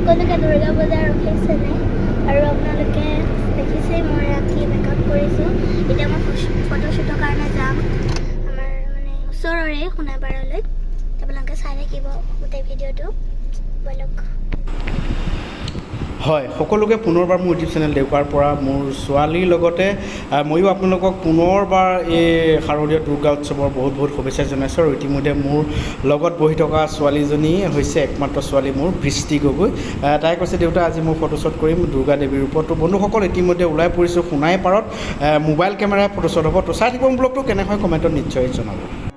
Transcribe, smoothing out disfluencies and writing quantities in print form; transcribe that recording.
সকলোকে দুৰ্গা পূজাৰ অশেষ চেনে আৰু আপোনালোকে দেখিছেই মই ৰাতি মেকআপ কৰিছোঁ এতিয়া মই ফটোশ্বুটৰ কাৰণে যাম আমাৰ মানে ওচৰৰে সোণাপাৰালৈ আপোনালোকে চাই থাকিব গোটেই ভিডিঅ'টো বলক হয় সকলোকে পুনৰবাৰ মোৰ ইউটিউব চেনেল দেউকাৰ পৰা মোৰ ছোৱালীৰ লগতে ময়ো আপোনালোকক পুনৰবাৰ এই শাৰদীয় দুৰ্গা উৎসৱৰ বহুত বহুত শুভেচ্ছা জনাইছোঁ আৰু ইতিমধ্যে মোৰ লগত বহি থকা ছোৱালীজনী হৈছে একমাত্ৰ ছোৱালী মোৰ বৃষ্টি গগৈ তাই কৈছে দেউতা আজি মই ফটোশ্বুট কৰিম দুৰ্গা দেৱীৰ ওপৰত তো বন্ধুসকল ইতিমধ্যে ওলাই পৰিছোঁ সোণাইপাৰত মোবাইল কেমেৰাৰে ফটোশ্বুট হ'ব তো চাই থাকিব ব্লগটো কেনে হয় কমেণ্টত নিশ্চয় জনাব